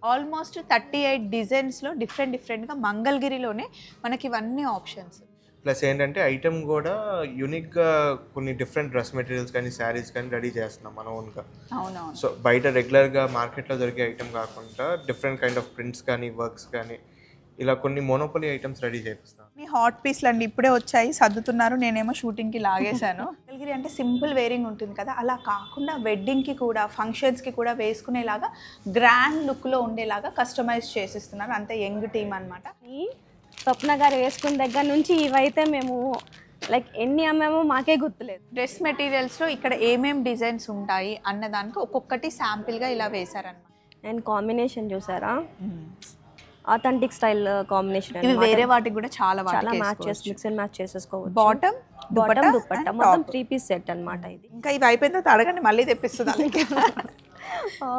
Almost 38 డిజైన్స్లో డిఫరెంట్గా మంగళగిరిలోనే మనకి ఇవన్నీ ఆప్షన్స్. ప్లస్ ఏంటంటే ఐటమ్ కూడా యూనిక్గా కొన్ని డిఫరెంట్ డ్రెస్ మెటీరియల్స్ కానీ శారీస్ కానీ రెడీ చేస్తున్నాం మన ఓన్గా. అవునవును. సో బయట రెగ్యులర్గా మార్కెట్లో దొరికే ఐటమ్ కాకుండా డిఫరెంట్ కైండ్ ఆఫ్ ప్రింట్స్ కానీ వర్క్స్ కానీ ఇలా కొన్ని మోనోపలి ఐటమ్స్ రెడీ చేపిస్తాం. మీ హాట్ పీస్లు అండి ఇప్పుడే వచ్చాయి, సర్దుతున్నారు, నేనేమో షూటింగ్కి లాగేశాను. మంగళగిరి అంటే సింపుల్ వేరింగ్ ఉంటుంది కదా, అలా కాకుండా వెడ్డింగ్కి కూడా ఫంక్షన్స్కి కూడా వేసుకునేలాగా గ్రాండ్ లుక్లో ఉండేలాగా కస్టమైజ్ చేసిస్తున్నారు. అంతే యంగ్ టీమ్ అనమాట. ఈ స్వప్న గారు వేసుకున్న దగ్గర నుంచి ఇవైతే మేము లైక్ ఎన్ని అమ్మామో మాకే గుర్తులేదు. డ్రెస్ మెటీరియల్స్లో ఇక్కడ ఏమేం డిజైన్స్ ఉంటాయి అన్నదానికి ఒక్కొక్కటి శాంపిల్గా ఇలా వేశారనమాట. అండ్ కాంబినేషన్ చూసారా, ఆథెంటిక్ స్టైల్ కాంబినేషన్. ఇవి వేరే వాటికి కూడా చాలా మ్యాచ్ చేసి మిక్స్ అండ్ మ్యాచ్ చేసేసుకోవచ్చు. బాటమ్ దుపట్టా మొత్తం 3 పీస్ సెట్ అనమాట ఇది. ఇంకా ఇవి అయిపోయిన తర్వాత అడగండి, మళ్ళీ తెప్పిస్తుంది.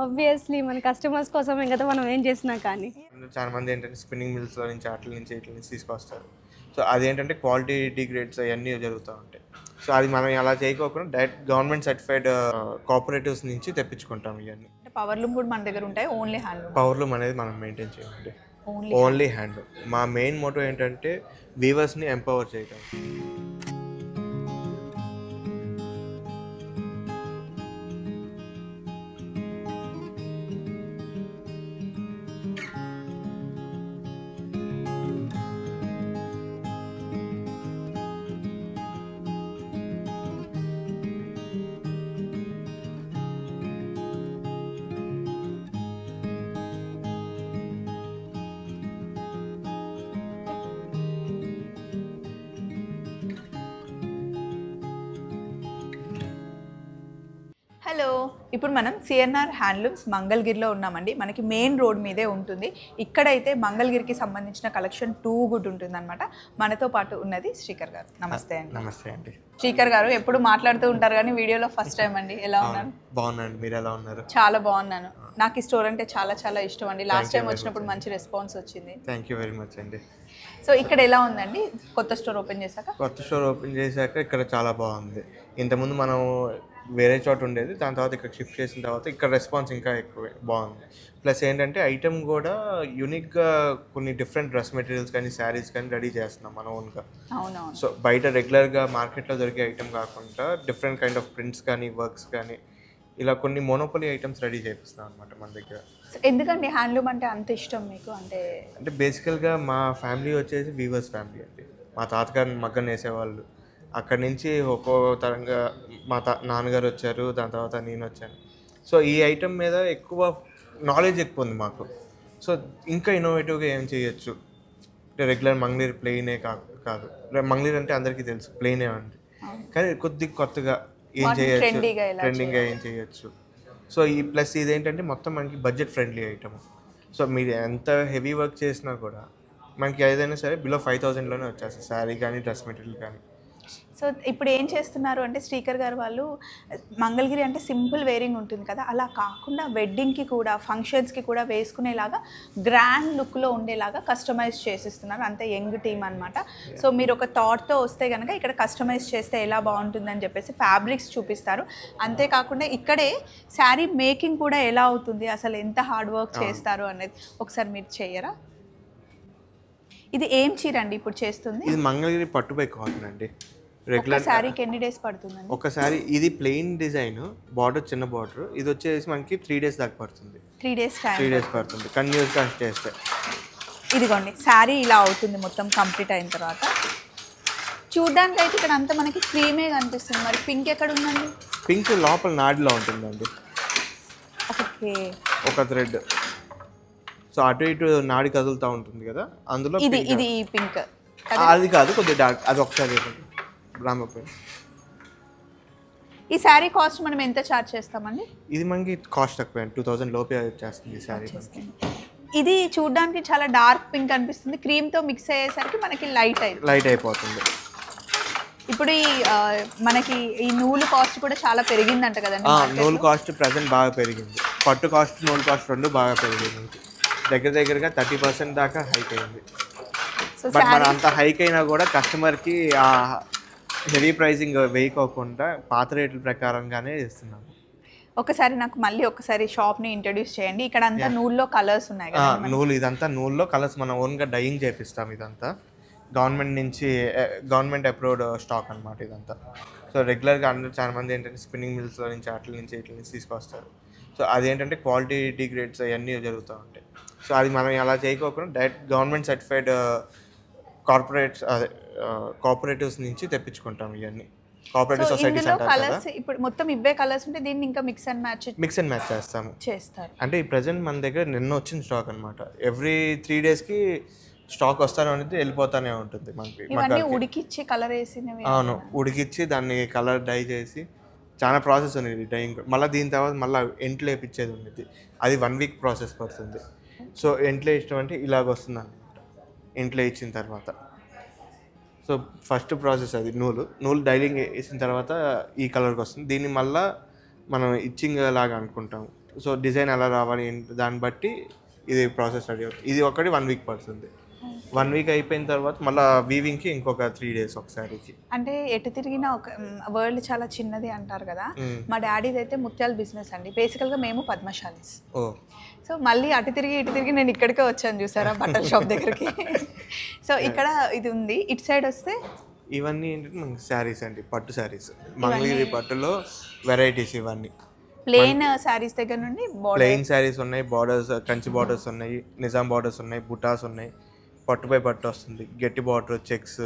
ఆబ్వియస్లీ మన కస్టమర్స్ కోసం కదా మనం ఏం చేసినా కానీ. చాలా మంది ఏంటంటే స్పిన్నింగ్ మిల్స్లో నుంచి అట్ల నుంచి ఇట్ల నుంచి తీసుకొస్తారు. సో అదేంటంటే క్వాలిటీ డిగ్రేడ్స్ అవన్నీ జరుగుతూ ఉంటాయి. సో అది మనం అలా చేయకోకుండా డైరెక్ట్ గవర్నమెంట్ సర్టిఫైడ్ కోఆపరేటివ్స్ నుంచి తెప్పించుకుంటాం. ఇవన్నీ పవర్లూమ్ కూడా మన దగ్గర ఉంటాయి. Only handloom. పవర్లూమ్ అనేది మనం మెయింటైన్ చేయండి, ఓన్లీ హ్యాండ్లూమ్. మా మెయిన్ మోటో ఏంటంటే వీవర్స్ని ఎంపవర్ చేయడం. హలో, ఇప్పుడు మనం సిఎన్ఆర్ హ్యాండ్లూమ్స్ మంగళగిరిలో ఉన్నామండి. మనకి మెయిన్ రోడ్ మీదే ఉంటుంది. ఇక్కడైతే మంగళగిరికి సంబంధించిన కలెక్షన్ టూ గుడ్ ఉంటుంది అనమాట. మనతో పాటు ఉన్నది శ్రీకర్ గారు. నమస్తే అండి. నమస్తే అండి. శ్రీకర్ గారు ఎప్పుడు మాట్లాడుతూ ఉంటారు కానీ వీడియోలో ఫస్ట్ టైం అండి. ఎలా ఉన్నారు? బాగున్నాను, మీరు ఎలా ఉన్నారు? చాలా బాగున్నాను. నాకు ఈ స్టోర్ అంటే చాలా చాలా ఇష్టం అండి. లాస్ట్ టైం వచ్చినప్పుడు మంచి రెస్పాన్స్ వచ్చింది. థ్యాంక్ యూ వెరీ మచ్ అండి. సో ఇక్కడ ఎలా ఉందండి కొత్త స్టోర్ ఓపెన్ చేశాక? కొత్త స్టోర్ ఓపెన్ చేశాక ఇక్కడ చాలా బాగుంది. ఇంతకుముందు మనం వేరే చోట ఉండేది, దాని తర్వాత ఇక్కడ షిఫ్ట్ చేసిన తర్వాత ఇక్కడ రెస్పాన్స్ ఇంకా ఎక్కువ బాగుంది. ప్లస్ ఏంటంటే ఐటమ్ కూడా యూనిక్గా కొన్ని డిఫరెంట్ డ్రెస్ మెటీరియల్స్ కానీ శారీస్ కానీ రెడీ చేస్తున్నాం మన ఓన్గా. అవునవును. సో బయట రెగ్యులర్గా మార్కెట్లో దొరికే ఐటమ్ కాకుండా డిఫరెంట్ కైండ్ ఆఫ్ ప్రింట్స్ కానీ వర్క్స్ కానీ ఇలా కొన్ని మోనోపలి ఐటమ్స్ రెడీ చేపిస్తాం అనమాట మన దగ్గర. ఎందుకండి హ్యాండ్లూమ్ అంటే అంత ఇష్టం మీకు? అంటే బేసికల్గా మా ఫ్యామిలీ వచ్చేసి వీవర్స్ ఫ్యామిలీ అండి. మా తాతగారిని మగ్గం వేసేవాళ్ళు. అక్కడి నుంచి ఒక్కో తరంగా మా నాన్నగారు వచ్చారు, దాని తర్వాత నేను వచ్చాను. సో ఈ ఐటమ్ మీద ఎక్కువ నాలెడ్జ్ ఎక్కువ ఉంది మాకు. సో ఇంకా ఇన్నోవేటివ్గా ఏం చేయొచ్చు, రెగ్యులర్ మంగళగిరి ప్లెయినే కాదు. మంగళగిరి అంటే అందరికీ తెలుసు ప్లెయినే అండి, కానీ కొత్తగా ఏం చేయొచ్చు, ట్రెండింగ్గా ఏం చేయొచ్చు. సో ఈ ప్లస్ ఇదేంటంటే మొత్తం మనకి బడ్జెట్ ఫ్రెండ్లీ ఐటమ్. సో మీరు ఎంత హెవీ వర్క్ చేసినా కూడా మనకి ఏదైనా సరే బిలో 5,000లోనే వచ్చేస్తుంది, శారీ కానీ డ్రెస్ మెటీరియల్ కానీ. సో ఇప్పుడు ఏం చేస్తున్నారు అంటే శ్రీకర్ గారు వాళ్ళు మంగళగిరి అంటే సింపుల్ వేరింగ్ ఉంటుంది కదా, అలా కాకుండా వెడ్డింగ్కి కూడా ఫంక్షన్స్కి కూడా వేసుకునేలాగా గ్రాండ్ లుక్లో ఉండేలాగా కస్టమైజ్ చేసిస్తున్నారు. అంతే యంగ్ టీమ్ అనమాట. సో మీరు ఒక థాట్తో వస్తే కనుక ఇక్కడ కస్టమైజ్ చేస్తే ఎలా బాగుంటుందని చెప్పేసి ఫ్యాబ్రిక్స్ చూపిస్తారు. అంతేకాకుండా ఇక్కడే శారీ మేకింగ్ కూడా ఎలా అవుతుంది, అసలు ఎంత హార్డ్ వర్క్ చేస్తారు అనేది ఒకసారి మీరు చేయరా? ఇది ఏం చీర అండి ఇప్పుడు చేస్తుంది? ఇది మంగళగిరి పట్టుపై కాటన్ అండి. రెగ్యులర్ శారీకి ఎన్ని డేస్ పడుతుందండి? ఒకసారి ఇది ప్లెయిన్ డిజైన్, బార్డర్ చిన్న బార్డర్, ఇది వచ్చేసి మనకి 3 days దాకా పడుతుంది. 3 days టైం? 3 days పడుతుంది కంటిన్యూస్గా చేస్తే. ఇదిగోండి శారీ ఇలా అవుతుంది మొత్తం కంప్లీట్ అయిన తర్వాత. చూడ్డానికి అయితే ఇక్కడ అంతా మనకి క్రీమే కనిపిస్తుంది. మరి పింక్ ఎక్కడ ఉందండి? పింక్ లోపల నాడిలో ఉంటుందండి. ఓకే, ఒక థ్రెడ్. సో అటు ఇటు నాడి కదులుతూ ఉంటుంది కదా, అందులో ఇది పింక్ అది కాదు, కొద్దిగా డార్క్. అది ఒకసారి రామపై. ఈ శారీ కాస్ట్ మనం ఎంత ఛార్జ్ చేస్తామండి? ఇది మనకి కాస్ట్ తక్కువ, 2,000 లోపే వచ్చేస్తుంది ఈ శారీ. ఇది చూడడానికి చాలా డార్క్ పింక్ అనిపిస్తుంది, క్రీమ్తో మిక్స్ అయ్యేసరికి మనకి లైట్ అయిపోతుంది. ఇప్పుడు ఈ మనకి ఈ నూలు కాస్ట్ కూడా చాలా పెరిగిందంట కదండి? నూలు కాస్ట్ ప్రజెంట్ బాగా పెరిగింది. పట్టు కాస్ట్, నూలు కాస్ట్ రెండు బాగా పెరిగింది. దగ్గరగా 30% దాకా హైక్ అయింది. బట్ మన అంత హైక్ అయినా కూడా కస్టమర్కి హెవీ ప్రైజింగ్ వేయకోకుండా పాత రేట్ల ప్రకారంగానే ఇస్తున్నాము. ఒకసారి నాకు మళ్ళీ ఒకసారి షాప్ని ఇంట్రడ్యూస్ చేయండి. ఇక్కడ అంతా నూల్లో కలర్స్ ఉన్నాయి కదా. నూలు ఇదంతా నూల్లో కలర్స్ మనం ఓన్గా డైయింగ్ చేపిస్తాం. ఇదంతా గవర్నమెంట్ అప్రూవ్డ్ స్టాక్ అనమాట ఇదంతా. సో రెగ్యులర్గా అందరూ చాలా మంది ఏంటంటే స్పిన్నింగ్ మిల్స్లో నుంచి అట్ల నుంచి ఇట్ల నుంచి తీసుకొస్తారు. సో అదేంటంటే క్వాలిటీ డిగ్రేడ్స్ అవన్నీ జరుగుతూ ఉంటాయి. సో అది మనం అలా చేయకోకుండా డైరెక్ట్ గవర్నమెంట్ సర్టిఫైడ్ కోఆపరేటివ్స్ నుంచి తెప్పించుకుంటాం ఇవన్నీ. కోఆపరేటివ్ సొసైటీస్ అంటారు కదా. ఇప్పుడు మొత్తం ఇవే కలర్స్ ఉంటే దీన్ని ఇంకా మిక్స్ అండ్ మ్యాచ్ చేస్తారు. అంటే ఈ ప్రెజెంట్ మన దగ్గర నిన్న వచ్చిన స్టాక్ అనమాట. ఎవ్రీ 3 daysకి స్టాక్ వస్తానే ఉంటుంది, వెళ్ళిపోతానే ఉంటుంది మనకి. ఇవన్నీ ఉడికిచ్చి కలర్ వేసినవి. అవును, ఉడికిచ్చి దాన్ని కలర్ డై చేసి చాలా ప్రాసెస్ ఉంది డైయింగ్. మళ్ళీ దీని తర్వాత మళ్ళీ ఎంట్లు వేపించేది ఉంది. అది 1 week ప్రాసెస్ పడుతుంది. సో ఎంట్లో ఇష్టం అంటే ఇలాగ వస్తుంది అనమాట. ఎంట్లో ఇచ్చిన తర్వాత సో ఫస్ట్ ప్రాసెస్ అది నూలు డైలింగ్ వేసిన తర్వాత ఈ కలర్కి వస్తుంది. దీన్ని మళ్ళీ మనం ఇచ్చింగ్ లాగా అనుకుంటాం. సో డిజైన్ ఎలా రావాలి దాన్ని బట్టి ఇది ప్రాసెస్ రెడీ అవుతుంది. ఇది ఒకటి 1 week పడుతుంది. 1 week అయిపోయిన తర్వాత మళ్ళీ వీవింగ్కి ఇంకొక 3 days ఒకసారికి. అంటే ఎటు తిరిగిన ఒక వరల్డ్ చాలా చిన్నది అంటారు కదా. మా డాడీది అయితే ముత్యాల బిజినెస్ అండి. బేసికల్గా మేము పద్మశాలీస్. సో మళ్ళీ అటు తిరిగి నేను ఇక్కడికే వచ్చాను చూసారా, బట్టల షాప్ దగ్గరికి. సో ఇక్కడ ఇది ఉంది. ఇటు సైడ్ వస్తే ఇవన్నీ ఏంటంటే మనకి శారీస్ అండి, పట్టు శారీస్. మంగళగిరి పట్టులో వెరైటీస్ ఇవన్నీ. ప్లెయిన్ శారీస్ దగ్గర నుండి ప్లెయిన్ శారీస్ ఉన్నాయి, బార్డర్స్, కంచి బార్డర్స్ ఉన్నాయి, నిజాం బార్డర్స్ ఉన్నాయి, బుటాస్ ఉన్నాయి, పట్టుపై పట్టు వస్తుంది, గట్టి బార్డర్, చెక్స్.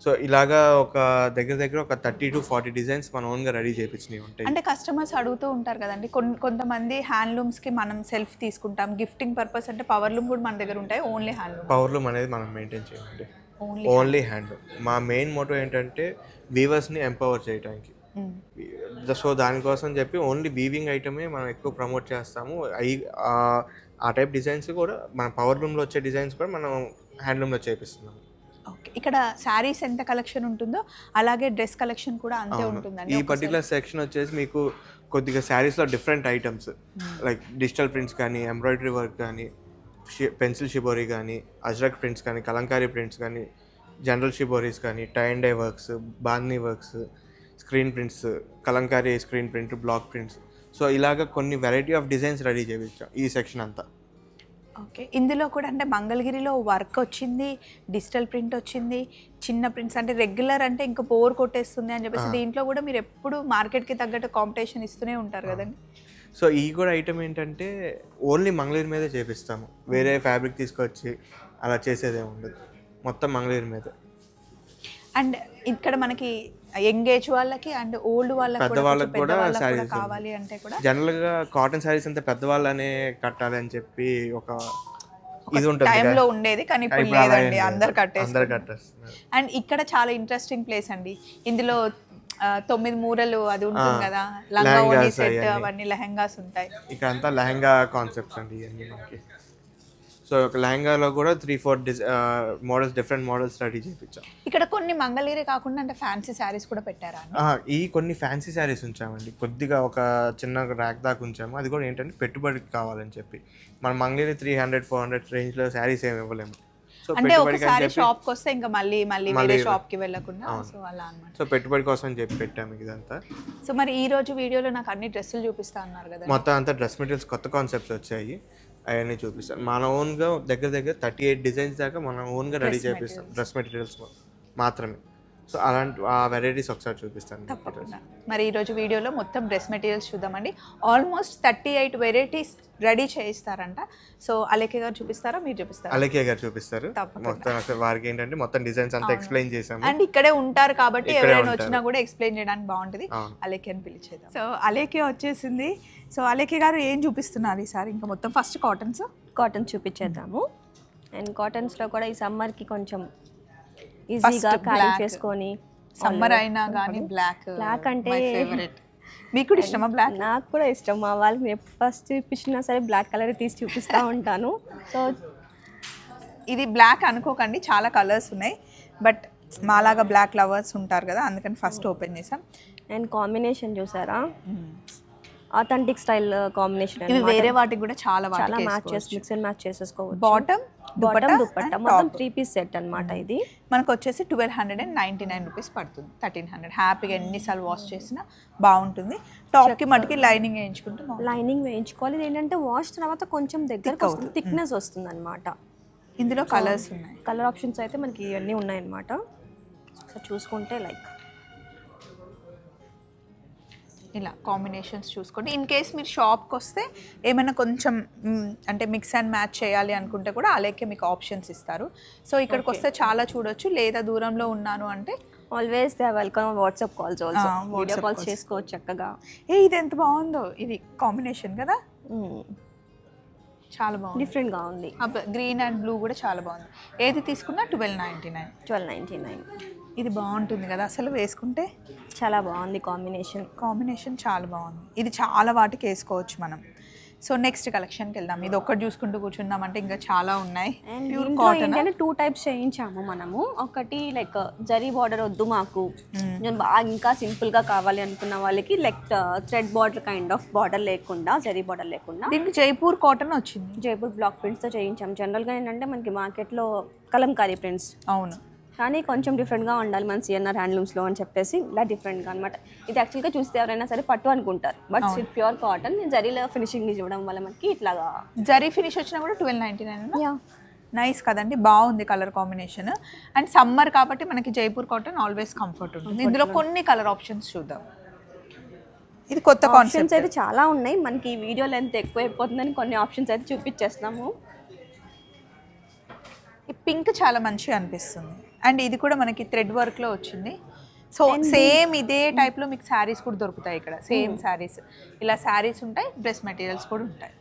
సో ఇలాగా ఒక దగ్గర ఒక 30 to 40 డిజైన్స్ మనం ఓన్గా రెడీ చేయించినవి ఉంటాయి. అంటే కస్టమర్స్ అడుగుతూ ఉంటారు కదండి. కొంతమంది హ్యాండ్లూమ్స్కి మనం సెల్ఫ్ తీసుకుంటాం, గిఫ్టింగ్ పర్పస్ అంటే పవర్లూమ్ కూడా మన దగ్గర ఉంటాయి. Only handloom. పవర్లూమ్ అనేది మనం మెయింటైన్ చేయండి, ఓన్లీ హ్యాండ్లూమ్. మా మెయిన్ మోటో ఏంటంటే వీవర్స్ని ఎంపవర్ చేయడానికి. సో దానికోసం చెప్పి ఓన్లీ వీవింగ్ ఐటమే మనం ఎక్కువ ప్రమోట్ చేస్తాము. ఆ టైప్ డిజైన్స్ కూడా మన పవర్లూమ్లో వచ్చే డిజైన్స్ కూడా మనం హ్యాండ్లూమ్లో చేపిస్తున్నాము. ఓకే, ఇక్కడ శారీస్ ఎంత కలెక్షన్ ఉంటుందో అలాగే డ్రెస్ కలెక్షన్ కూడా అంతే ఉంటుందండి. ఈ పర్టికులర్ సెక్షన్ వచ్చేసి మీకు కొద్దిగా శారీస్లో different items like digital prints కానీ, ఎంబ్రాయిడరీ వర్క్ కానీ, పెన్సిల్ షిబోరీ కానీ, అజ్రక్ ప్రింట్స్ కానీ, కలంకారీ ప్రింట్స్ కానీ, జనరల్ షిబోరీస్ కానీ, టై అండ్ డై వర్క్స్, బాందీ works, screen prints, kalamkari screen print, block prints. So ఇలాగ కొన్ని వెరైటీ ఆఫ్ డిజైన్స్ రెడీ చేయించాం ఈ సెక్షన్ అంతా. ఓకే, ఇందులో కూడా అంటే మంగళగిరిలో వర్క్ వచ్చింది, డిజిటల్ ప్రింట్ వచ్చింది, చిన్న ప్రింట్స్ అంటే రెగ్యులర్ అంటే ఇంకా బోర్ కొట్టేస్తుంది అని చెప్పేసి దీంట్లో కూడా మీరు ఎప్పుడు మార్కెట్కి తగ్గట్టు కాంపిటీషన్ ఇస్తూనే ఉంటారు కదండి. సో ఈ కూడా ఐటమ్ ఏంటంటే ఓన్లీ మంగళగిరి మీదే చేపిస్తాము. వేరే ఫ్యాబ్రిక్ తీసుకొచ్చి అలా చేసేదేమి ఉండదు, మొత్తం మంగళగిరి మీదే. అండ్ ఇక్కడ మనకి యంగేజ్ వాళ్ళకి అండ్ ఓల్డ్ వాళ్ళకి పెద్దవాళ్ళకి కూడా శారీస్ కావాలి అంటే కూడా జనరల్గా కాటన్ శారీస్ అంతా పెద్దవాళ్ళనే కట్టాలి అని చెప్పి ఒక ఇది ఉంటుంది టైంలో ఉండేది, కానీ ఇప్పుడు లేదండి, అందరు కట్టేస్తున్నారు. అండ్ ఇక్కడ చాలా ఇంట్రెస్టింగ్ ప్లేస్ అండి. ఇందులో 9 మూరలు అది ఉంటుంది కదా, లంగా ఓణి సెట్, అవన్నీ లెహంగాస్ ఉంటాయి. ఇక్కడ అంతా లెహంగా కాన్సెప్ట్స్ అండి ఇవన్నీ మనకి. సో ఒక లెహంగాలో కూడా 3-4 మోడల్స్, డిఫరెంట్ మోడల్స్ రెడీ చేయించాం. ఇక్కడ కొన్ని మంగళగిరి కాకుండా అంటే ఫ్యాన్సీ శారీస్ కూడా పెట్టారా? ఈ కొన్ని ఫ్యాన్సీ శారీస్ ఉంచామండి, కొద్దిగా ఒక చిన్న ర్యాక్ దాకా ఉంచాము. అది కూడా ఏంటంటే పెట్టుబడికి కావాలని చెప్పి. మన మంగళగిరి 300-400 రేంజ్లో శారీస్ ఏమి ఇవ్వలేము. సో అంటే ఒకసారి షాప్కి వస్తే ఇంకా మళ్ళీ వేరే షాప్కి వెళ్ళకుండా సో అలా అన్నమాట. సో పెట్టుబడి కోసం చెప్పి పెట్టాము ఇదంతా. సో మరి ఈ రోజు వీడియోలో నాకు అన్ని డ్రెస్సులు చూపిస్తా అన్నారు కదా, మొత్తం అంతా డ్రెస్ మెటీరియల్స్ కొత్త కాన్సెప్ట్స్ వచ్చాయి, అవన్నీ చూపిస్తాను. మన ఓన్గా దగ్గర 38 డిజైన్స్ దాకా మనం ఓన్గా రెడీ చేపిస్తాం డ్రెస్ మెటీరియల్స్ మాత్రమే. సో అలాంటి ఆ వెరైటీస్ ఒకసారి చూపిస్తాను తప్పకుండా. మరి ఈరోజు వీడియోలో మొత్తం డ్రెస్ మెటీరియల్స్ చూద్దామండి. ఆల్మోస్ట్ 38 వెరైటీస్ రెడీ చేయిస్తారంట. సో అలేఖ్య గారు చూపిస్తారా, మీరు చూపిస్తారా? అలేఖ్య గారు చూపిస్తారు. మొత్తం వారికి ఏంటంటే మొత్తం డిజైన్స్ అంతా ఎక్స్ప్లెయిన్ చేసాము. అండ్ ఇక్కడే ఉంటారు కాబట్టి ఎవరైనా వచ్చినా కూడా ఎక్స్ప్లెయిన్ చేయడానికి బాగుంటుంది. అలేఖ్యని పిలిచేద్దాం. సో అలేఖ్య వచ్చేసింది. సో అలేఖ్య గారు ఏం చూపిస్తున్నారు ఈసారి? ఇంకా మొత్తం ఫస్ట్ కాటన్ చూపించేద్దాము. అండ్ కాటన్స్లో కూడా ఈ సమ్మర్కి కొంచెం ఈజీగా క్యారీ చేసుకొని, సమ్మర్ అయినా కానీ బ్లాక్ అంటే ఫేవరెట్. మీకు కూడా ఇష్టమా బ్లాక్? నాకు కూడా ఇష్టం. మా వాళ్ళకి ఫస్ట్ చూపించినా సరే బ్లాక్ కలర్ తీసి చూపిస్తూ ఉంటాను. సో ఇది బ్లాక్ అనుకోకండి, చాలా కలర్స్ ఉన్నాయి, బట్ మాలాగా బ్లాక్ లవర్స్ ఉంటారు కదా, అందుకని ఫస్ట్ ఓపెన్ చేసాం. అండ్ కాంబినేషన్ చూసారా, ఆథెంటిక్ స్టైల్ కాంబినేషన్ ఇవి వేరే వాటికి కూడా చాలా చాలా వాటికి మ్యాచ్ చేసి మిక్స్ అండ్ మ్యాచ్ చేసేసుకోవచ్చు. బాటమ్ దుపట్టా మొత్తం 3 పీస్ సెట్ అన్నమాట. ఇది మనకు వచ్చేసి 1299 రూపీస్ పడుతుంది. 1300 హ్యాపీగా ఎన్నిసార్లు వాష్ చేసినా బాగుంటుంది. టాప్కి మటుకి లైనింగ్ వేయించుకుంటే లైనింగ్ వేయించుకోవాలి. ఇది ఏంటంటే వాష్ తర్వాత కొంచెం దగ్గరకు వస్తుంది, థిక్నెస్ వస్తుంది అనమాట. ఇందులో కలర్స్ ఉన్నాయి. కలర్ ఆప్షన్స్ అయితే మనకి ఇవన్నీ ఉన్నాయన్నమాట. సో చూసుకుంటే లైక్ ఇలా కాంబినేషన్స్ చూసుకోండి. ఇన్ కేస్ మీరు షాప్కి వస్తే ఏమైనా కొంచెం అంటే మిక్స్ అండ్ మ్యాచ్ చేయాలి అనుకుంటే కూడా అలాగే మీకు ఆప్షన్స్ ఇస్తారు. సో ఇక్కడికి వస్తే చాలా చూడొచ్చు. లేదా దూరంలో ఉన్నాను అంటే always they welcome WhatsApp calls also. Video calls చేసుకోవచ్చు చక్కగా. ఇది ఎంత బాగుందో, ఇది కాంబినేషన్ కదా, చాలా బాగుంది, డిఫరెంట్గా ఉంది. గ్రీన్ అండ్ బ్లూ కూడా చాలా బాగుంది. ఏది తీసుకున్నా 1299. ఇది బాగుంటుంది కదా అసలు వేసుకుంటే, చాలా బాగుంది కాంబినేషన్ చాలా బాగుంది. ఇది చాలా వాటికి వేసుకోవచ్చు మనం. సో నెక్స్ట్ కలెక్షన్కి వెళ్దాం. ఇది ఒక్కటి చూసుకుంటూ కూర్చుందామంటే ఇంకా చాలా ఉన్నాయి. ప్యూర్ కాటన్ అంటే 2 టైప్స్ చేయించాము మనము. ఒకటి లైక్ జరీ బార్డర్ వద్దు మాకు, నేను బాగా ఇంకా సింపుల్గా కావాలి అనుకున్న వాళ్ళకి like thread border kind of border లేకుండా, జరీ బార్డర్ లేకుండా దీనికి జైపూర్ కాటన్ వచ్చింది. జైపూర్ బ్లాక్ ప్రింట్స్తో చేయించాము. జనరల్గా ఏంటంటే మనకి మార్కెట్లో కలంకారీ ప్రింట్స్, అవును, కానీ కొంచెం డిఫరెంట్గా ఉండాలి మన సిఎన్ఆర్ హ్యాండ్లూమ్స్లో అని చెప్పేసి ఇలా డిఫరెంట్గా అనమాట. ఇది యాక్చువల్గా చూస్తే ఎవరైనా సరే పట్టు అనుకుంటారు, బట్ ఇది ప్యూర్ కాటన్. జరీలో ఫినిషింగ్ చూడడం వల్ల మనకి ఇట్లాగా జరీ ఫినిష్ వచ్చినా కూడా 1299. నైస్ కదండి, బాగుంది కలర్ కాంబినేషన్. అండ్ సమ్మర్ కాబట్టి మనకి జైపూర్ కాటన్ ఆల్వేస్ కంఫర్ట్ ఉంటుంది. ఇందులో కొన్ని కలర్ ఆప్షన్స్ చూద్దాం. ఇది కొత్త ఆప్షన్స్ అయితే చాలా ఉన్నాయి. మనకి వీడియో లెంత్ ఎక్కువ అయిపోతుందని కొన్ని ఆప్షన్స్ అయితే చూపించేస్తున్నాము. ఈ పింక్ చాలా మంచిగా అనిపిస్తుంది. అండ్ ఇది కూడా మనకి థ్రెడ్ వర్క్లో వచ్చింది. సో సేమ్ ఇదే టైప్లో మీకు శారీస్ కూడా దొరుకుతాయి ఇక్కడ. సేమ్ శారీస్, ఇలా శారీస్ ఉంటాయి, డ్రెస్ మెటీరియల్స్ కూడా ఉంటాయి.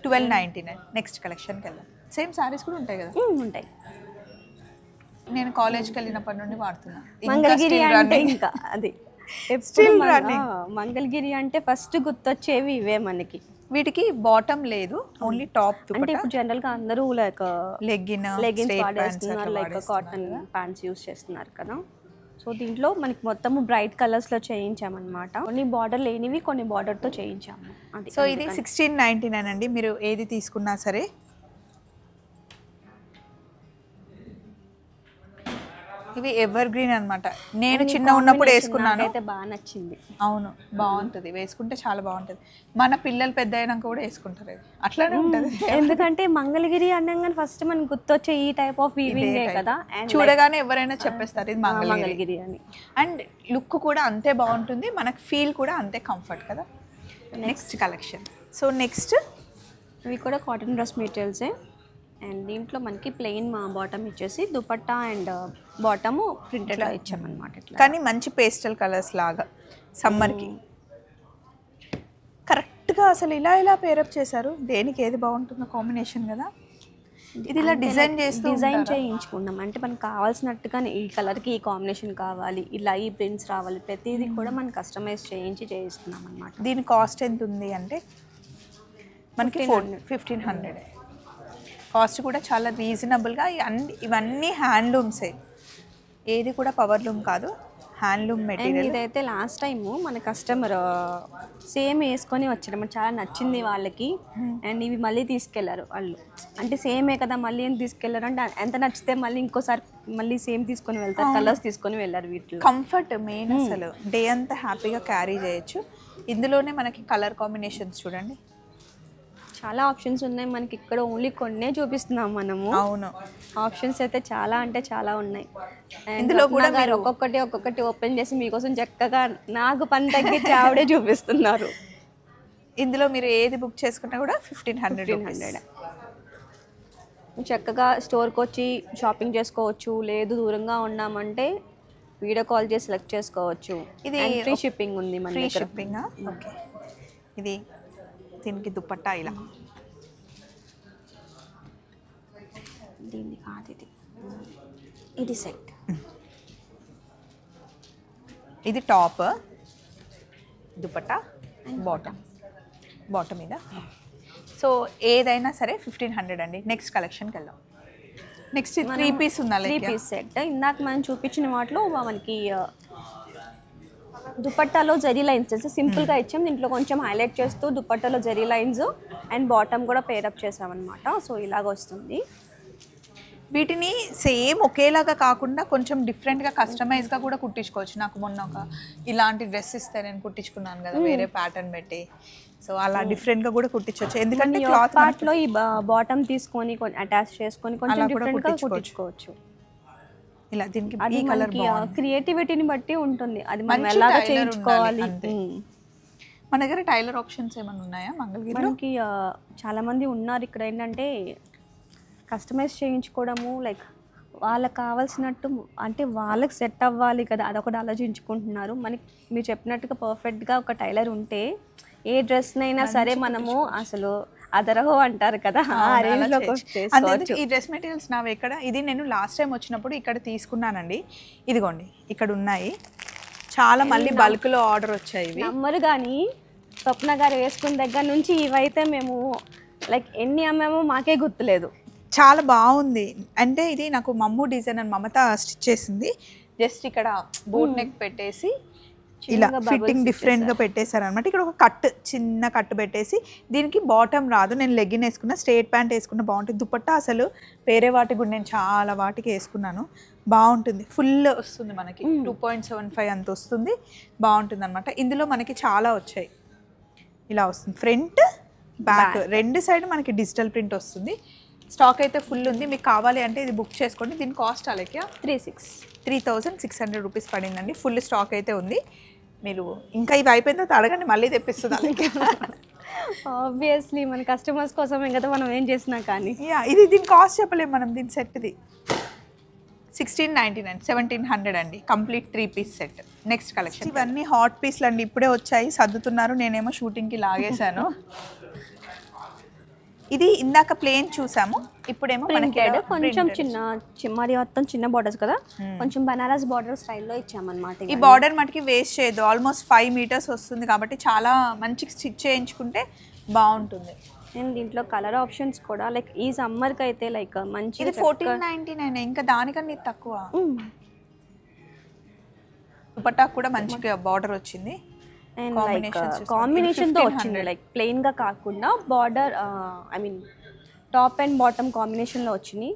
1299. నెక్స్ట్ కలెక్షన్కి వెళ్దాం. సేమ్ శారీస్ కూడా ఉంటాయి కదా. ఉంటాయి. నేను కాలేజ్కి వెళ్ళినప్పటి నుండి వాడుతున్నా. మంగళగిరి అంటే ఇంకా అది మంగళగిరి అంటే ఫస్ట్ గుర్తొచ్చేవి ఇవే మనకి. వీటికి బాటమ్ లేదు, ఓన్లీ టాప్. అంటే ఇప్పుడు జనరల్గా అందరూ లైక్ లెగ్గిన్స్ వాడేస్తున్నారు, లైక్ కాటన్ ప్యాంట్స్ యూస్ చేస్తున్నారు కదా. సో దీంట్లో మనకి మొత్తము బ్రైట్ కలర్స్లో చేయించామన్నమాట. కొన్ని బార్డర్ లేనివి, కొన్ని బార్డర్తో చేయించాము. అది సో ఇది 1699 అండి. మీరు ఏది తీసుకున్నా సరే. ఇవి ఎవర్ గ్రీన్ అనమాట. నేను చిన్న ఉన్నప్పుడు వేసుకున్నాను, అయితే బాగా నచ్చింది. అవును, బాగుంటుంది, వేసుకుంటే చాలా బాగుంటుంది. మన పిల్లలు పెద్ద అయినాక కూడా వేసుకుంటారు. అట్లానే ఉంటుంది. ఎందుకంటే మంగళగిరి అనగానే ఫస్ట్ మనకు గుర్తొచ్చే ఈ టైప్ ఆఫ్ వీవింగ్ కదా. చూడగానే ఎవరైనా చెప్పేస్తారు ఇది మంగళగిరి అని. అండ్ లుక్ కూడా అంతే బాగుంటుంది, మనకు ఫీల్ కూడా అంతే కంఫర్ట్ కదా. Next collection. సో నెక్స్ట్ ఇవి కూడా కాటన్ డ్రెస్ మెటీరియల్సే. అండ్ దీంట్లో మనకి ప్లెయిన్ మా బాటమ్ ఇచ్చేసి దుపట్టా అండ్ బాటము ప్రింటెడ్గా ఇచ్చామన్నమాట. కానీ మంచి పేస్టల్ కలర్స్ లాగా సమ్మర్కి కరెక్ట్గా అసలు ఇలా పేరప్ చేశారు. దేనికి ఏది బాగుంటుందో కాంబినేషన్ కదా. ఇది ఇలా డిజైన్ చేయించుకున్నాం అంటే మనకు కావాల్సినట్టుగా ఈ కలర్కి ఈ కాంబినేషన్ కావాలి, ఇలా ఈ ప్రింట్స్ రావాలి, ప్రతిదీ కూడా మనం కస్టమైజ్ చేయిస్తున్నాం అన్నమాట. దీని కాస్ట్ ఎంత ఉంది అంటే మనకి 1500. కాస్ట్ కూడా చాలా రీజనబుల్గా. ఇవన్నీ హ్యాండ్లూమ్సే, ఏది కూడా పవర్ లూమ్ కాదు, హ్యాండ్లూమ్ మెటీరియల్. ఇదైతే లాస్ట్ టైము మన కస్టమర్ సేమ్ వేసుకొని వచ్చారు, చాలా నచ్చింది వాళ్ళకి. అండ్ ఇవి మళ్ళీ తీసుకెళ్లారు వాళ్ళు. అంటే సేమే కదా మళ్ళీ ఏం తీసుకెళ్లారు అంటే ఎంత నచ్చితే మళ్ళీ ఇంకోసారి మళ్ళీ సేమ్ తీసుకొని వెళ్తారు, కలర్స్ తీసుకొని వెళ్ళారు. వీటిలో కంఫర్ట్ మెయిన్, అసలు డే అంతా హ్యాపీగా క్యారీ చేయొచ్చు. ఇందులోనే మనకి కలర్ కాంబినేషన్స్ చూడండి, చాలా ఆప్షన్స్ ఉన్నాయి మనకి. ఇక్కడ ఓన్లీ కొన్నే చూపిస్తున్నాం మనము. అవును, ఆప్షన్స్ అయితే చాలా అంటే చాలా ఉన్నాయి. ఇందులో కూడా మీరు ఒక్కొక్కటి ఓపెన్ చేసి మీకోసం చక్కగా నాకు పని తగ్గించి ఆవిడే చూపిస్తున్నారు. ఇందులో మీరు ఏది బుక్ చేసుకున్నా కూడా 1500. చక్కగా స్టోర్కి వచ్చి షాపింగ్ చేసుకోవచ్చు, లేదు దూరంగా ఉన్నామంటే వీడియో కాల్ చేసి సెలెక్ట్ చేసుకోవచ్చు. ఇది ఫ్రీ షిప్పింగ్ ఉంది మన ఫ్రీ షిప్పింగ్. ఓకే, ఇది దీనికి దుపట్టా ఇలా. దీన్ని కాదు, ఇది సెట్. ఇది టాప్, దుపట్టా, బాటమ్ మీద. సో ఏదైనా సరే 1500 అండి. నెక్స్ట్ కలెక్షన్కి వెళ్దాం. నెక్స్ట్ 3 పీస్ ఉందా? 3 పీస్ సెట్. ఇందాక మనం చూపించిన వాటిలో మనకి దుపట్టాలో జరీ లైన్స్ సింపుల్గా ఇచ్చాం, దీంట్లో కొంచెం హైలైట్ చేస్తూ దుపట్టాలో జరీ లైన్స్ అండ్ బాటమ్ కూడా పేరప్ చేసామన్నమాట. సో ఇలాగ వస్తుంది. వీటిని సేమ్ ఒకేలాగా కాకుండా కొంచెం డిఫరెంట్గా కస్టమైజ్గా కూడా కుట్టించుకోవచ్చు. నాకు మొన్న ఒక ఇలాంటి డ్రెస్ ఇస్తే నేను కుట్టించుకున్నాను కదా వేరే ప్యాటర్న్ పెట్టి, సో అలా డిఫరెంట్గా కూడా కుట్టించుకోవచ్చు. ఎందుకంటే క్లాత్ పార్ట్లో ఈ బాటమ్ తీసుకొని అటాచ్ చేసుకొని కొంచెం డిఫరెంట్గా కుట్టించుకోవచ్చు. ఇలా దీనికి అది ఈ కలర్ క్రియేటివిటీని బట్టి ఉంటుంది, అది మనం మంచి ఎలాగ టైలర్ చేయించుకోవాలి. ఉండాలి అంతే. మన దగ్గర టైలర్ ఆప్షన్స్ ఏమైనా ఉన్నాయా మంగళగిరిలో? మనకి చాలా మంది ఉన్నారు ఇక్కడ. ఏంటంటే కస్టమైజ్ చేయించుకోవడము, లైక్ వాళ్ళకి కావాల్సినట్టు అంటే వాళ్ళకి సెట్ అవ్వాలి కదా, అదొకటి ఆలోచించుకుంటున్నారు. మనకి మీరు చెప్పినట్టుగా పర్ఫెక్ట్గా ఒక టైలర్ ఉంటే ఏ డ్రెస్నైనా సరే మనము అసలు అదరహో అంటారు కదా, ఆ రేంజ్లో చేసుకోవచ్చు. ఈ డ్రెస్ మెటీరియల్స్ నావి ఎక్కడ, ఇది నేను లాస్ట్ టైం వచ్చినప్పుడు ఇక్కడ తీసుకున్నానండి. ఇదిగోండి ఇక్కడ ఉన్నాయి చాలా, మళ్ళీ బల్క్లో ఆర్డర్ వచ్చాయి ఇవి. నమ్మరు కానీ స్వప్న గారు వేసుకున్న దగ్గర నుంచి ఇవైతే మేము లైక్ ఎన్ని అమ్మామో మాకే గుర్తులేదు. చాలా బాగుంది. అంటే ఇది నాకు మమ్ము డిజైన్ అని మమత స్టిచ్ చేసింది. జస్ట్ ఇక్కడ బోట్ నెక్ పెట్టేసి ఇలా ఫిట్టింగ్ డిఫరెంట్గా పెట్టేశారు అనమాట. ఇక్కడ ఒక కట్, చిన్న కట్ పెట్టేసి దీనికి బాటమ్ రాదు. నేను లెగ్గిన్ వేసుకున్న, స్ట్రేట్ ప్యాంట్ వేసుకున్న బాగుంటుంది. దుపట్టా అసలు వేరే వాటికి కూడా నేను చాలా వాటికి వేసుకున్నాను, బాగుంటుంది. ఫుల్ వస్తుంది మనకి 2.75 అంత వస్తుంది, బాగుంటుంది అనమాట. ఇందులో మనకి చాలా వచ్చాయి. ఇలా వస్తుంది ఫ్రంట్ బ్యాక్ రెండు సైడ్ మనకి డిజిటల్ ప్రింట్ వస్తుంది. స్టాక్ అయితే ఫుల్ ఉంది. మీకు కావాలి అంటే ఇది బుక్ చేసుకోండి. దీని కాస్ట్ అలాగే 3,600 రూపీస్ పడిందండి. ఫుల్ స్టాక్ అయితే ఉంది. మీరు ఇంకా ఇవి అయిపోయిన తర్వాత అడగండి, మళ్ళీ తెప్పిస్తుంది అలాగే. ఆబ్వియస్లీ మన కస్టమర్స్ కోసమే కదా మనం ఏం చేసినా కానీ. ఇది దీని కాస్ట్ చెప్పలేము మనం. దీని సెట్ది 1699, 1700 అండి. Complete 3 piece set. Next collection ఇవన్నీ హాట్ పీస్లు అండి, ఇప్పుడే వచ్చాయి, సర్దుతున్నారు. నేనేమో షూటింగ్కి లాగేశాను. ఇది ఇందాక ప్లేన్ చూసాము, ఇప్పుడేమో కొంచెం మరి మొత్తం చిన్న బార్డర్స్ కదా, కొంచెం బనారస్ బార్డర్ స్టైల్లో ఇచ్చామన్నమాట. ఈ బార్డర్ మటుకి వేస్ట్ చేయదు, ఆల్మోస్ట్ 5 మీటర్స్ వస్తుంది కాబట్టి చాలా మంచి స్టిచ్ చేయించుకుంటే బాగుంటుంది. అండ్ దీంట్లో కలర్ ఆప్షన్స్ కూడా లైక్ ఈ సమ్మర్కి అయితే లైక్ మంచి. ఇది 1499, ఇంకా దానికన్నా ఇది తక్కువ. దుపట్టా కూడా మంచిగా బార్డర్ వచ్చింది. అండ్ లైక్ కాంబినేషన్తో వచ్చింది, లైక్ ప్లెయిన్గా కాకుండా border I mean top and bottom కాంబినేషన్లో వచ్చినాయి.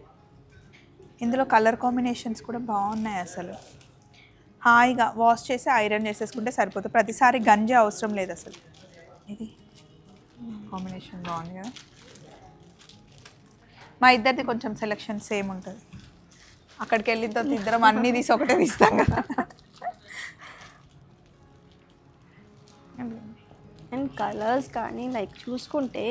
ఇందులో కలర్ కాంబినేషన్స్ కూడా బాగున్నాయి. అసలు హాయిగా వాష్ చేసి ఐరన్ చేసేసుకుంటే సరిపోతుంది, ప్రతిసారి గంజి అవసరం లేదు అసలు. ఇది కాంబినేషన్ బాగుంది కదా. మా ఇద్దరిది కొంచెం సెలెక్షన్ సేమ్ ఉంటుంది. అక్కడికి వెళ్ళిన తర్వాత ఇద్దరం అన్నీ తీసి ఒకటే తీస్తాం కదా. అండ్ కలర్స్ కానీ లైక్ చూసుకుంటే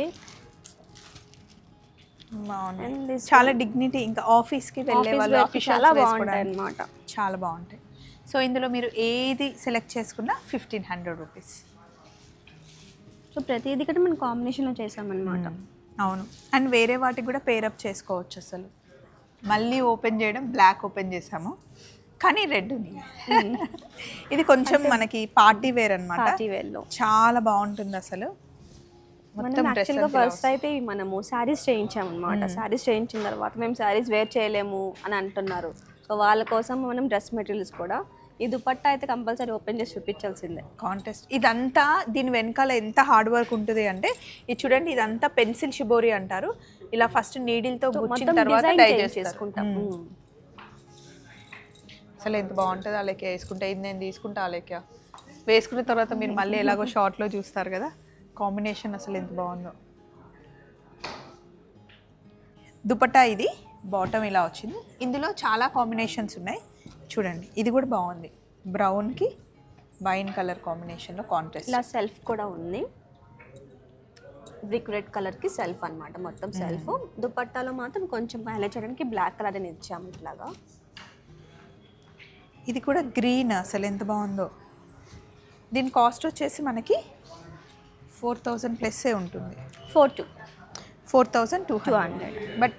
బాగుంది, చాలా డిగ్నిటీ. ఇంకా ఆఫీస్కి వెళ్ళే వాళ్ళు చాలా బాగుంటాయి అన్నమాట, చాలా బాగుంటాయి. సో ఇందులో మీరు ఏది సెలెక్ట్ చేసుకున్నా 1500 రూపీస్. సో ప్రతిదీ కూడా మనం కాంబినేషన్లో చేసామన్నమాట. అవును, అండ్ వేరే వాటికి కూడా పేరప్ చేసుకోవచ్చు. అసలు మళ్ళీ ఓపెన్ చేయడం, బ్లాక్ ఓపెన్ చేసాము కానీ రెడ్ ఉంది. ఇది కొంచెం మనకి పార్టీ వేర్ అనమాట, పార్టీ వేర్లో చాలా బాగుంటుంది అసలు. మనం యాక్చువల్గా ఫస్ట్ అయితే మనము శారీస్ చేయించామన్నమాట. శారీస్ చేయించిన తర్వాత మేము శారీస్ వేర్ చేయలేము అని అంటున్నారు. సో వాళ్ళ కోసం మనం డ్రెస్ మెటీరియల్స్ కూడా, ఈ దుపట్టా అయితే కంపల్సరీ ఓపెన్ చేసి చూపించాల్సిందే. కాంటెస్ట్ ఇదంతా, దీని వెనకాల ఎంత హార్డ్ వర్క్ ఉంటుంది అంటే, ఇది చూడండి, ఇదంతా పెన్సిల్ షిబోరి అంటారు. ఇలా ఫస్ట్ నీడిల్తో గుచ్చిన తర్వాత డై చేసుకుంటాం. అసలు ఎంత బాగుంటుంది అలాగే వేసుకుంటే. ఇది నేను తీసుకుంటా అలాగే వేసుకున్న తర్వాత మీరు మళ్ళీ ఎలాగో షార్ట్లో చూస్తారు కదా, కాంబినేషన్ అసలు ఎంత బాగుందో. దుపట్టా ఇది బాటమ్ ఇలా వచ్చింది. ఇందులో చాలా కాంబినేషన్స్ ఉన్నాయి చూడండి. ఇది కూడా బాగుంది, బ్రౌన్కి వైన్ కలర్ కాంబినేషన్లో కాంట్రాస్ట్. ఇలా సెల్ఫ్ కూడా ఉంది, బ్రిక్ రెడ్ కలర్కి సెల్ఫ్ అనమాట, మొత్తం సెల్ఫ్. దుపట్టాలో మాత్రం కొంచెం హైలైట్ చేయడానికి బ్లాక్ కలర్ అని ఇచ్చాము ఇట్లాగా. ఇది కూడా గ్రీన్, అసలు ఎంత బాగుందో. దీని కాస్ట్ వచ్చేసి మనకి 4000 ప్లస్సే ఉంటుంది, 4200. బట్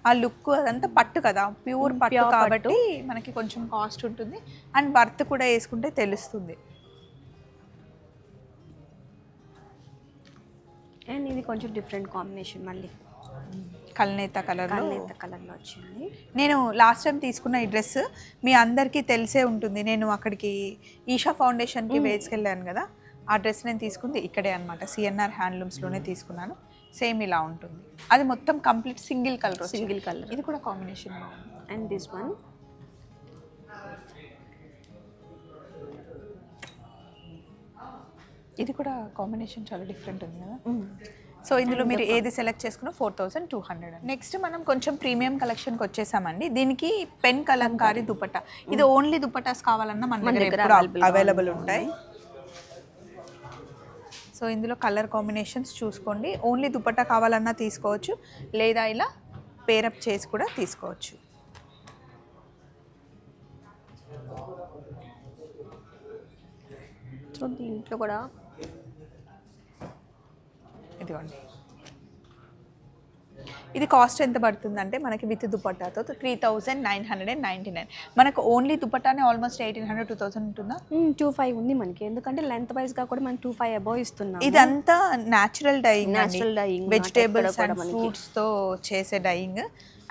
ఆ లుక్ అదంతా పట్టు కదా, ప్యూర్ పట్టు కాబట్టి మనకి కొంచెం కాస్ట్ ఉంటుంది. అండ్ బర్త్ కూడా వేసుకుంటే తెలుస్తుంది. అండ్ ఇది కొంచెం డిఫరెంట్ కాంబినేషన్ మళ్ళీ. కల్నేత కలర్లో కల్నేత కలర్లో వచ్చింది. నేను లాస్ట్ టైం తీసుకున్న ఈ డ్రెస్ మీ అందరికీ తెలిసే ఉంటుంది. నేను అక్కడికి ఈషా ఫౌండేషన్కి వేసుకెళ్ళాను కదా, ఆ డ్రెస్ నేను తీసుకుంది ఇక్కడే అనమాట, సిఎన్ఆర్ హ్యాండ్లూమ్స్లోనే తీసుకున్నాను. సేమ్ ఇలా ఉంటుంది. అది మొత్తం కంప్లీట్ సింగిల్ కలర్. ఇది కూడా కాంబినేషన్ బాగుంది. అండ్ దిస్ వన్ ఇది కూడా కాంబినేషన్ చాలా డిఫరెంట్ ఉంది కదా. సో ఇందులో మీరు ఏది సెలెక్ట్ చేసుకున్నా 4200. నెక్స్ట్ మనం కొంచెం ప్రీమియం కలెక్షన్కి వచ్చేసామండి. దీనికి పెన్ కలంకారీ దుపట్టా. ఇది ఓన్లీ దుపట్టాస్ కావాలన్నా మన దగ్గర అవైలబుల్ ఉంటాయి. సో ఇందులో కలర్ కాంబినేషన్స్ చూసుకోండి. ఓన్లీ దుపట్టా కావాలన్నా తీసుకోవచ్చు, లేదా ఇలా పేరప్ చేసి కూడా తీసుకోవచ్చు. సో దీంట్లో కూడా ఇదిగోండి. ఇది కాస్ట్ ఎంత పడుతుందంటే మనకి విత్ దుపట్టాతో 3999. మనకు ఓన్లీ దుపట్టానే ఆల్మోస్ట్ 1800 2000 ఉంటుందా? 25 ఉంది మనకి, ఎందుకంటే లెంత్ వైజ్గా కూడా మనం 25 అబోవ్ ఇస్తున్నాం. ఇదంతా న్యాచురల్ డైయింగ్, వెజిటేబుల్స్ అండ్ మనకి ఫ్రూట్స్తో చేసే డైయింగ్.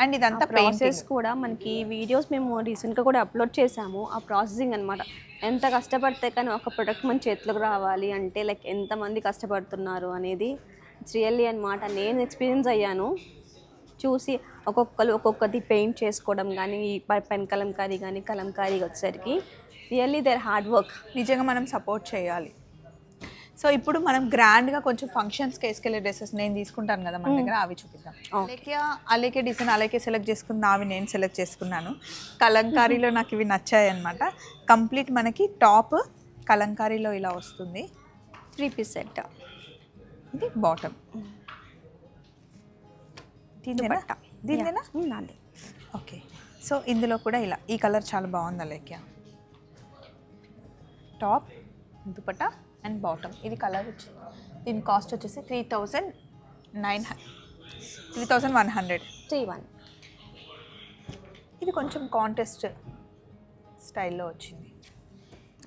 అండ్ ఇదంతా ప్రాసెస్ కూడా మనకి వీడియోస్ మేము రీసెంట్గా కూడా అప్లోడ్ చేసాము. ఆ ప్రాసెసింగ్ అనమాట, ఎంత కష్టపడితే కానీ ఒక ప్రొడక్ట్ మన చేతిలోకి రావాలి అంటే లైక్ ఎంతమంది కష్టపడుతున్నారు అనేది ఇట్స్ రియల్లీ అనమాట. నేను ఎక్స్పీరియన్స్ అయ్యాను చూసి. ఒక్కొక్కరు ఒక్కొక్కటి పెయింట్ చేసుకోవడం కానీ, పెన్ కలంకారీ కానీ, కలంకారీ వచ్చేసరికి రియల్లీ దేర్ హార్డ్ వర్క్. నిజంగా మనం సపోర్ట్ చేయాలి. సో ఇప్పుడు మనం గ్రాండ్గా కొంచెం ఫంక్షన్స్కి వేసుకెళ్ళే డ్రెస్సెస్ నేను తీసుకుంటాను కదా మన దగ్గర, అవి చూపిద్దాం. అలాగే డిజైన్ అలాగే సెలెక్ట్ చేసుకున్న అవి నేను సెలెక్ట్ చేసుకున్నాను. కలంకారీలో నాకు ఇవి నచ్చాయి అనమాట. కంప్లీట్ మనకి టాప్ కలంకారీలో ఇలా వస్తుంది, 3 పీస్ సెట్. ఇది బాటమ్. దీనిదేనా? నాది. ఓకే. సో ఇందులో కూడా ఇలా ఈ కలర్ చాలా బాగుంది. అలాగే టాప్, దుపట్టా అండ్ బాటమ్. ఇది కలర్ వచ్చింది. దీని కాస్ట్ వచ్చేసి 3100. ఇది కొంచెం కాంటెస్ట్ స్టైల్లో వచ్చింది.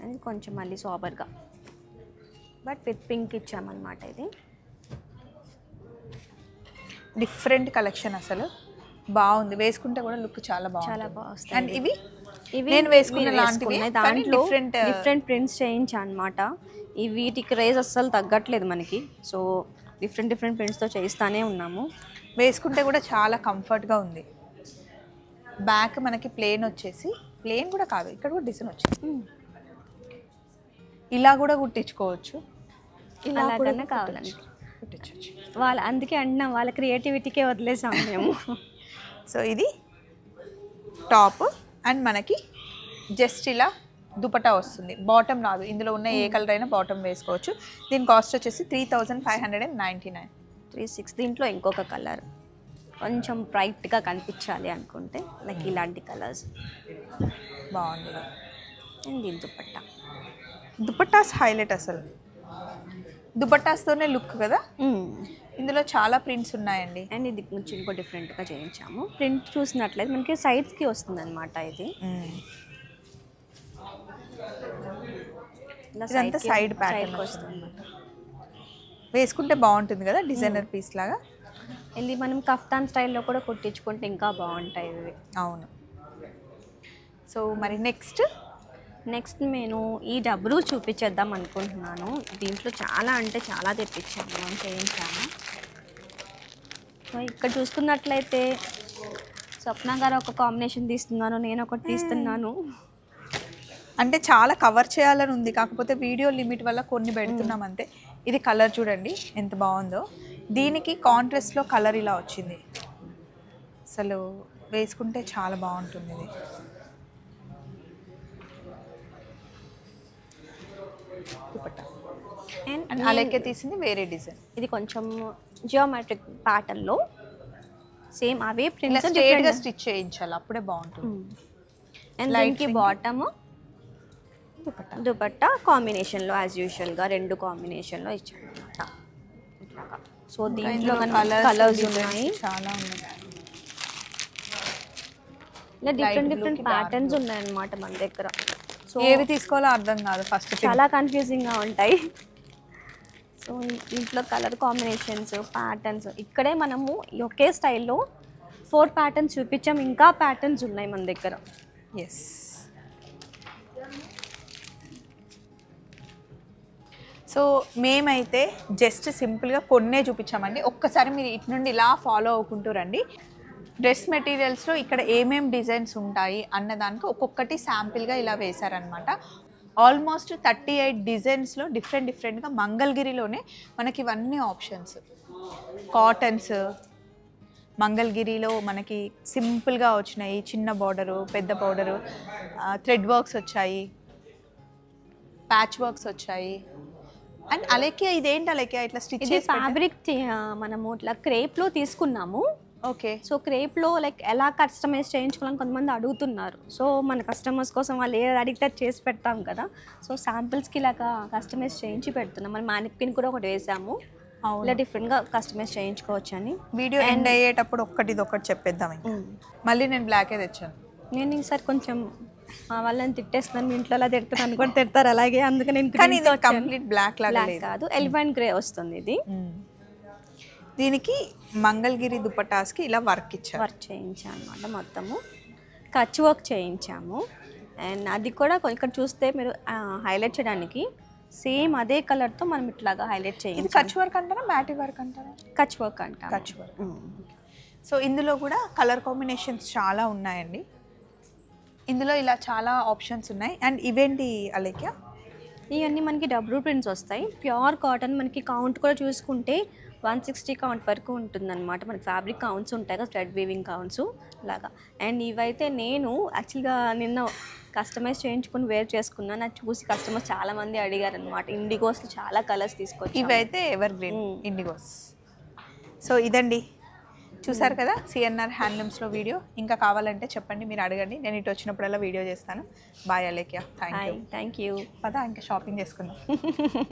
అది కొంచెం మళ్ళీ సాబర్గా బట్ విత్ పింక్ ఇచ్చామన్నమాట. ఇది డిఫరెంట్ కలెక్షన్, అసలు బాగుంది. వేసుకుంటే కూడా లుక్ చాలా బాగుంది. అండ్ ఇవి నేను వేసుకున్న లాంటివి దాంట్లో డిఫరెంట్ ప్రింట్స్ చేయించా అనమాట. ఈ వీటికి రేజ్ అస్సలు తగ్గట్లేదు మనకి. సో డిఫరెంట్ ప్రింట్స్తో చేయిస్తానే ఉన్నాము. వేసుకుంటే కూడా చాలా కంఫర్ట్గా ఉంది. బ్యాక్ మనకి ప్లేన్ వచ్చేసి, ప్లేన్ కూడా కాదు, ఇక్కడ కూడా డిజైన్ వచ్చింది. ఇలా కూడా కుట్టించుకోవచ్చు, ఇలా కూడా కావాలండి కుట్టించవచ్చు. అందుకే అన్నా వాళ్ళ క్రియేటివిటీకే వదిలేసాం మేము. సో ఇది టాప్ అండ్ మనకి జస్ట్ ఇలా దుపట్టా వస్తుంది, బాటమ్ రాదు. ఇందులో ఉన్న ఏ కలర్ అయినా బాటమ్ వేసుకోవచ్చు. దీని కాస్ట్ వచ్చేసి 3599. 36. దీంట్లో ఇంకొక కలర్ కొంచెం బ్రైట్గా కనిపించాలి అనుకుంటే లైక్ ఇలాంటి కలర్స్ బాగుంది. అండ్ దీని దుపట్టాస్ హైలైట్, అసలు దుపట్టాస్తోనే లుక్ కదా. ఇందులో చాలా ప్రింట్స్ ఉన్నాయండి. అండ్ ఇది కొంచెం ఇంకో డిఫరెంట్గా చేయించాము. ప్రింట్ చూసినట్లయితే మనకి సైడ్స్కి వస్తుంది అనమాట. ఇదంతా సైడ్ ప్యాటర్న్ వస్తుంది, వేసుకుంటే బాగుంటుంది కదా, డిజైనర్ పీస్ లాగా. ఇది మనం కఫ్తాన్ స్టైల్లో కూడా కుట్టించుకుంటే ఇంకా బాగుంటాయి ఇవి. అవును. సో మరి నెక్స్ట్ నేను ఈ డబ్బులు చూపించేద్దాం అనుకుంటున్నాను. దీంట్లో చాలా అంటే చాలా తెప్పించాము, మనం చేయించాము. సో ఇక్కడ చూసుకున్నట్లయితే స్వప్న గారు ఒక కాంబినేషన్ తీస్తున్నాను, నేను ఒకటి తీస్తున్నాను. అంటే చాలా కవర్ చేయాలని ఉంది, కాకపోతే వీడియో లిమిట్ వల్ల కొన్ని పెడుతున్నాం అంతే. ఇది కలర్ చూడండి ఎంత బాగుందో. దీనికి కాంట్రాస్ట్లో కలర్ ఇలా వచ్చింది, అసలు వేసుకుంటే చాలా బాగుంటుంది. ఇది అండ్ అలాగే తీసింది వేరే డిజైన్. ఇది కొంచెం జియోమెట్రిక్ ప్యాటర్న్లో సేమ్ అవే ప్రింట్స్ స్ట్రైట్గా స్టిచ్ చేయించాలి, అప్పుడే బాగుంటుంది. అండ్ దీనికి బాటమ్ దుపట్టా కాంబినేషన్లో యాజ్ యూజువల్గా 2 కాంబినేషన్లో ఇచ్చాను అనమాట. సో దీంట్లో కలర్స్ ఉన్నాయి, చాలా ఉన్నాయి. ఇలా డిఫరెంట్ ప్యాటర్న్స్ ఉన్నాయన్నమాట మన దగ్గర. సో ఏవి తీసుకోవాలో అర్థం కాదు ఫస్ట్, చాలా కన్ఫ్యూజింగ్గా ఉంటాయి. సో ఇంట్లో కలర్ కాంబినేషన్స్, ప్యాటర్న్స్ ఇక్కడే మనము ఈ ఒకే స్టైల్లో 4 ప్యాటర్న్స్ చూపించాం. ఇంకా ప్యాటర్న్స్ ఉన్నాయి మన దగ్గర. ఎస్. సో మేమైతే జస్ట్ సింపుల్గా కొన్నే చూపించామండి. ఒక్కసారి మీరు ఇటు నుండి ఇలా ఫాలో అవ్వకుంటూ రండి. డ్రెస్ మెటీరియల్స్లో ఇక్కడ ఏమేం డిజైన్స్ ఉంటాయి అన్నదానికి ఒక్కొక్కటి శాంపిల్గా ఇలా వేశారనమాట. ఆల్మోస్ట్ 38 డిజైన్స్లో డిఫరెంట్గా మంగళగిరిలోనే మనకి ఇవన్నీ ఆప్షన్స్. కాటన్స్ మంగళగిరిలో మనకి సింపుల్గా వచ్చినాయి. చిన్న బార్డరు, పెద్ద బార్డరు, థ్రెడ్ వర్క్స్ వచ్చాయి, ప్యాచ్ వర్క్స్ వచ్చాయి. అండ్ అలెక్యా ఇదేంటి అలెక్యా ఇట్లా స్టిచ్ ఇది ఫ్యాబ్రిక్ మనము ఇట్లా క్రేప్లో తీసుకున్నాము. ఓకే. సో క్రేప్లో లైక్ ఎలా కస్టమైజ్ చేయించుకోవాలని కొంతమంది అడుగుతున్నారు. సో మన కస్టమర్స్ కోసం వాళ్ళు ఏది అడిగితే చేసి పెడతాం కదా. సో శాంపిల్స్కి ఇలాగా కస్టమైజ్ చేయించి పెడుతున్నాం. మన మ్యానిక్విన్ కూడా ఒకటి వేసాము. ఇలా డిఫరెంట్గా కస్టమైజ్ చేయించుకోవచ్చు అని. వీడియో ఎండ్ అయ్యేటప్పుడు ఒకటి చెప్పేద్దాం. మళ్ళీ నేను బ్లాకే తెచ్చాను. నేను ఈసారి కొంచెం వాళ్ళని తిట్టేస్తున్నాను. మీ ఇంట్లో అలా తిడతాను కూడా తిడతారు అలాగే. అందుకే నేను కంప్లీట్ బ్లాక్ లాగా కాదు, ఎలిఫెంట్ గ్రే వస్తుంది ఇది. దీనికి మంగళగిరి దుపటాస్కి ఇలా వర్క్ చేయించాను అనమాట. మొత్తము కచ్ వర్క్ చేయించాము. అండ్ అది కూడా ఇక్కడ చూస్తే మీరు హైలైట్ చేయడానికి సేమ్ అదే కలర్తో మనం ఇట్లాగా హైలైట్ చేయాలి. కచ్ వర్క్ అంటారా, మ్యాటి వర్క్ అంటారా? కచ్ వర్క్ అంటారా? కచ్ వర్క్. సో ఇందులో కూడా కలర్ కాంబినేషన్స్ చాలా ఉన్నాయండి. ఇందులో ఇలా చాలా ఆప్షన్స్ ఉన్నాయి. అండ్ ఇవేంటి అలేఖ్య? ఇవన్నీ మనకి డబుల్ ప్రింట్స్ వస్తాయి. Pure cotton. మనకి కౌంట్ కూడా చూసుకుంటే 160 కౌంట్ వరకు ఉంటుందన్నమాట. మనకి ఫ్యాబ్రిక్ కౌంట్స్ ఉంటాయి కదా, థ్రెడ్ వీవింగ్ కౌంట్స్ లాగా. అండ్ ఇవైతే నేను యాక్చువల్గా నిన్న కస్టమైజ్ చేయించుకుని వేర్ చేసుకున్నాను. అది చూసి కస్టమర్స్ చాలామంది అడిగారు అనమాట. ఇండిగోస్లో చాలా కలర్స్ తీసుకొచ్చి. ఇవైతే ఎవర్ గ్రీన్ ఇండిగోస్. సో ఇదండి, చూసారు కదా సిఎన్ఆర్ హ్యాండ్లూమ్స్లో వీడియో. ఇంకా కావాలంటే చెప్పండి, మీరు అడగండి. నేను ఇటు వచ్చినప్పుడల్లా వీడియో చేస్తాను. Bye Alekhya. Thank you. Thank you. పదా ఇంకా షాపింగ్ చేసుకుందాం.